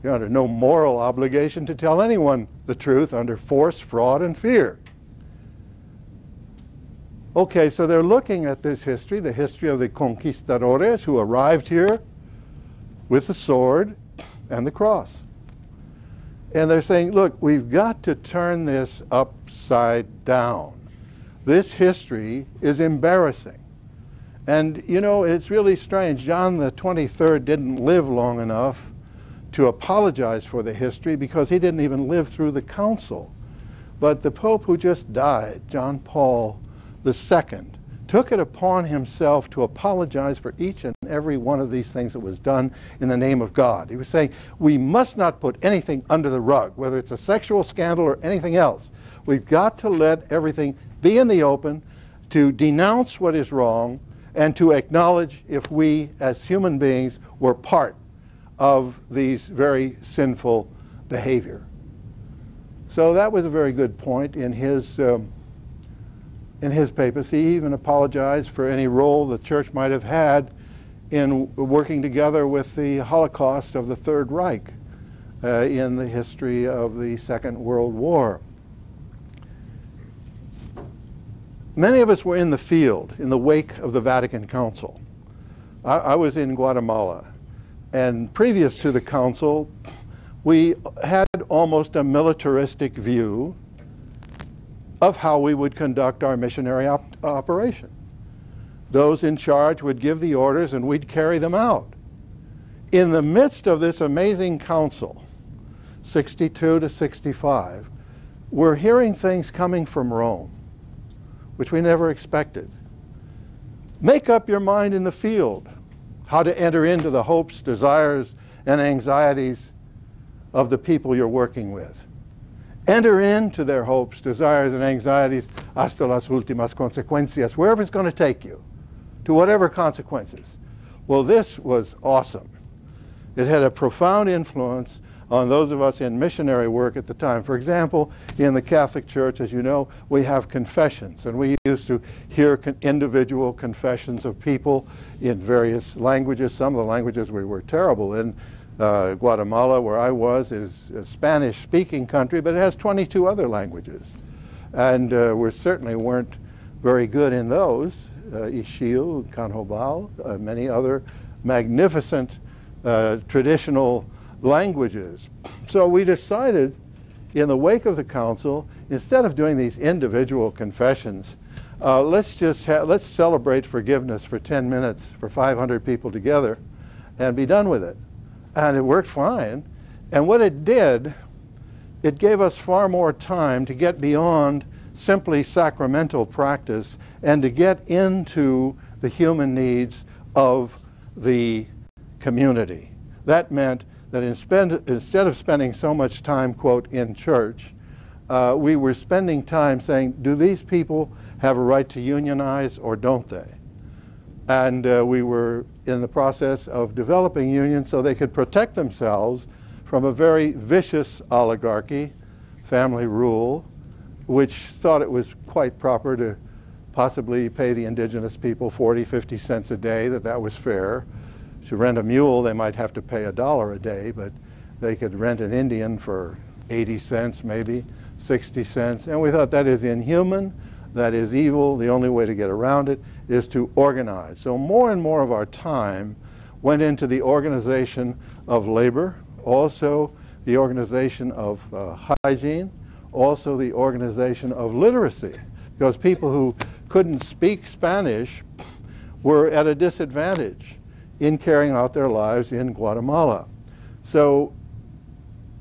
You're under no moral obligation to tell anyone the truth under force, fraud, and fear. Okay, so they're looking at this history, the history of the conquistadores who arrived here with the sword and the cross. And they're saying, look, we've got to turn this upside down. This history is embarrassing. And, you know, it's really strange. John the 23rd didn't live long enough to apologize for the history because he didn't even live through the council. But the Pope who just died, John Paul II, took it upon himself to apologize for each and every one of these things that was done in the name of God. He was saying, we must not put anything under the rug, whether it's a sexual scandal or anything else. We've got to let everything be in the open, to denounce what is wrong, and to acknowledge if we as human beings were part of these very sinful behavior. So that was a very good point in his papers. He even apologized for any role the church might have had in working together with the Holocaust of the Third Reich in the history of the Second World War. Many of us were in the field in the wake of the Vatican Council. I was in Guatemala, and previous to the council, we had almost a militaristic view of how we would conduct our missionary operation. Those in charge would give the orders and we'd carry them out. In the midst of this amazing council, 62 to 65, we're hearing things coming from Rome, which we never expected. Make up your mind in the field how to enter into the hopes, desires, and anxieties of the people you're working with. Enter into their hopes, desires, and anxieties hasta las últimas consecuencias, wherever it's going to take you, to whatever consequences. Well, this was awesome. It had a profound influence on those of us in missionary work at the time. For example, in the Catholic Church, as you know, we have confessions, and we used to hear individual confessions of people in various languages. Some of the languages we were terrible in. Guatemala, where I was, is a Spanish-speaking country, but it has 22 other languages. And we certainly weren't very good in those. Ixil, Canjobal, many other magnificent traditional languages. So we decided, in the wake of the council, instead of doing these individual confessions, let's celebrate forgiveness for 10 minutes for 500 people together and be done with it. And it worked fine. And what it did, it gave us far more time to get beyond simply sacramental practice and to get into the human needs of the community. That meant that instead of spending so much time, quote, in church, we were spending time saying, do these people have a right to unionize or don't they? And we were in the process of developing unions so they could protect themselves from a very vicious oligarchy, family rule, which thought it was quite proper to possibly pay the indigenous people 40, 50 cents a day, that was fair. To rent a mule, they might have to pay $1 a day, but they could rent an Indian for 80 cents, maybe 60 cents. And we thought that is inhuman, that is evil. The only way to get around it is to organize. So more and more of our time went into the organization of labor, also the organization of hygiene, also the organization of literacy, because people who couldn't speak Spanish were at a disadvantage in carrying out their lives in Guatemala. So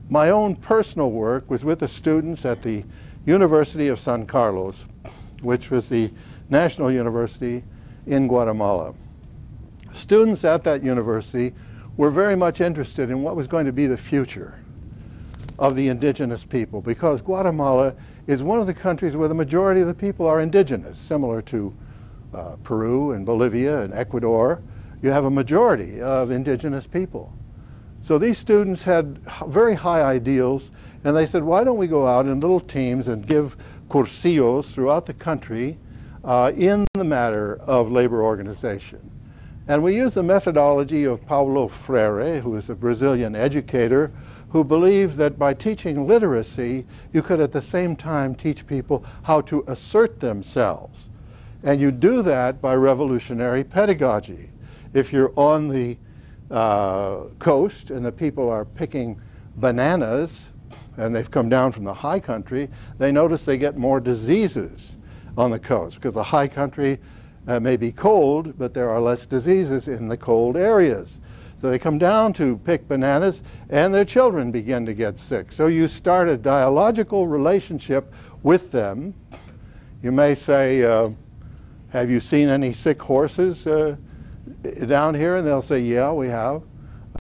my own personal work was with the students at the University of San Carlos, which was the national university in Guatemala. Students at that university were very much interested in what was going to be the future of the indigenous people, because Guatemala is one of the countries where the majority of the people are indigenous, similar to Peru and Bolivia and Ecuador. You have a majority of indigenous people. So these students had very high ideals, and they said, why don't we go out in little teams and give cursillos throughout the country in the matter of labor organization. And we use the methodology of Paulo Freire, who is a Brazilian educator, who believed that by teaching literacy, you could at the same time teach people how to assert themselves. And you do that by revolutionary pedagogy. If you're on the coast and the people are picking bananas, and they've come down from the high country, they notice they get more diseases on the coast, because the high country may be cold, but there are less diseases in the cold areas. So they come down to pick bananas, and their children begin to get sick. So you start a dialogical relationship with them. You may say, have you seen any sick horses down here? And they'll say, yeah, we have.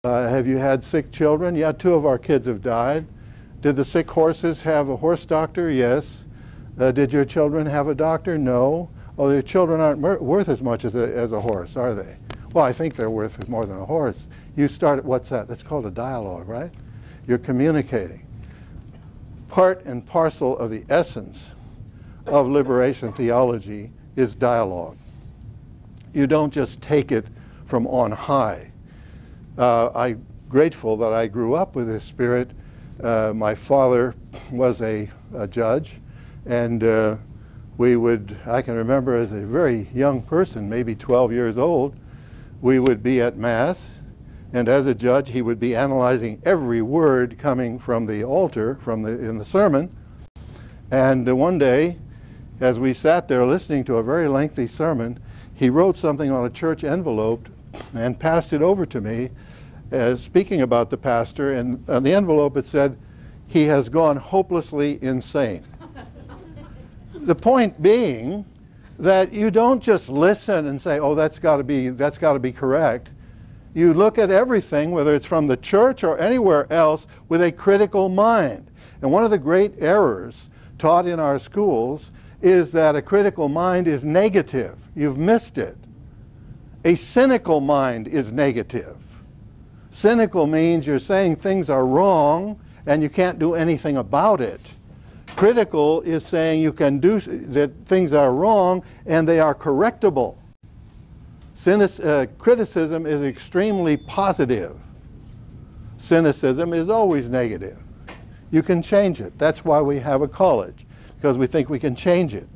Have you had sick children? Yeah, 2 of our kids have died. Did the sick horses have a horse doctor? Yes. Did your children have a doctor? No. Oh, your children aren't worth as much as a horse, are they? Well, I think they're worth more than a horse. You start, what's that? That's called a dialogue, right? You're communicating. Part and parcel of the essence of liberation theology is dialogue. You don't just take it from on high. I'm grateful that I grew up with this spirit. My father was a judge, and I can remember as a very young person, maybe 12 years old, we would be at Mass, and as a judge, he would be analyzing every word coming from the altar, in the sermon. And one day, as we sat there listening to a very lengthy sermon, he wrote something on a church envelope and passed it over to me, speaking about the pastor, and on the envelope it said, "He has gone hopelessly insane." The point being that you don't just listen and say, oh, that's got to be correct. You look at everything, whether it's from the church or anywhere else, with a critical mind. And one of the great errors taught in our schools is that a critical mind is negative. You've missed it. A cynical mind is negative. Cynical means you're saying things are wrong and you can't do anything about it. Critical is saying you can do that things are wrong and they are correctable. Criticism is extremely positive. Cynicism is always negative. You can change it. That's why we have a college, because we think we can change it.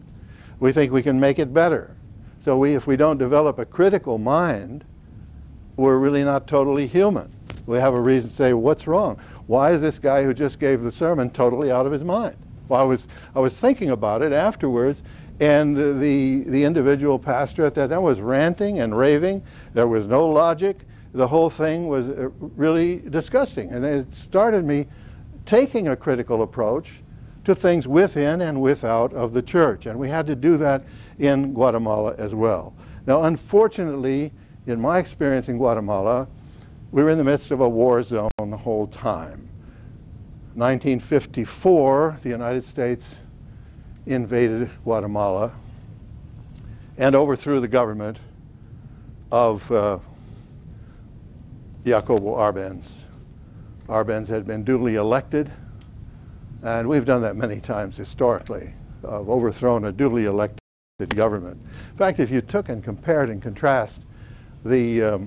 We think we can make it better. So if we don't develop a critical mind, we're really not totally human. We have a reason to say, what's wrong? Why is this guy who just gave the sermon totally out of his mind? Well, I was thinking about it afterwards, and the individual pastor at that time was ranting and raving. There was no logic. The whole thing was really disgusting. And it started me taking a critical approach to things within and without of the church. And we had to do that in Guatemala as well. Now, unfortunately, in my experience in Guatemala, we were in the midst of a war zone the whole time. 1954, the United States invaded Guatemala and overthrew the government of Jacobo Arbenz. Arbenz had been duly elected, and we've done that many times historically, overthrown a duly elected government. In fact, if you took and compared and contrast the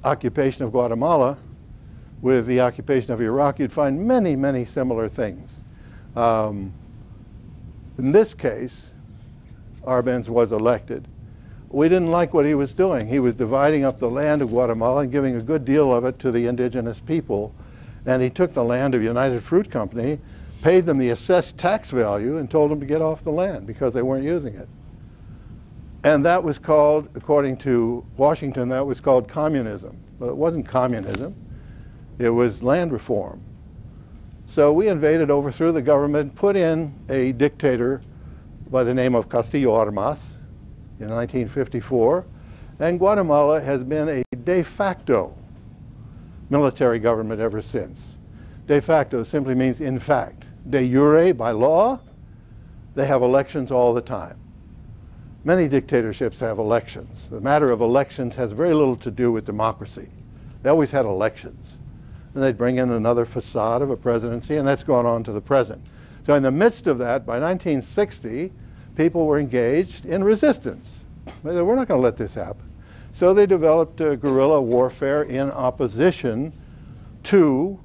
occupation of Guatemala with the occupation of Iraq, you'd find many, many similar things. In this case, Arbenz was elected. We didn't like what he was doing. He was dividing up the land of Guatemala and giving a good deal of it to the indigenous people. And he took the land of United Fruit Company, paid them the assessed tax value, and told them to get off the land because they weren't using it. And that was called, according to Washington, that was called communism. But it wasn't communism. It was land reform. So we invaded, overthrew the government, put in a dictator by the name of Castillo Armas in 1954, and Guatemala has been a de facto military government ever since. De facto simply means in fact. De jure, by law, they have elections all the time. Many dictatorships have elections. The matter of elections has very little to do with democracy. They always had elections. And they'd bring in another facade of a presidency, and that's gone on to the present. So in the midst of that, by 1960, people were engaged in resistance. They said, we're not going to let this happen. So they developed guerrilla warfare in opposition to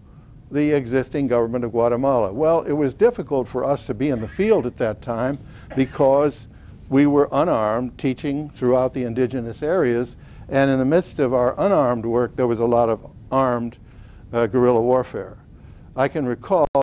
the existing government of Guatemala. Well, it was difficult for us to be in the field at that time because we were unarmed, teaching throughout the indigenous areas, and in the midst of our unarmed work, there was a lot of armed guerrilla warfare. I can recall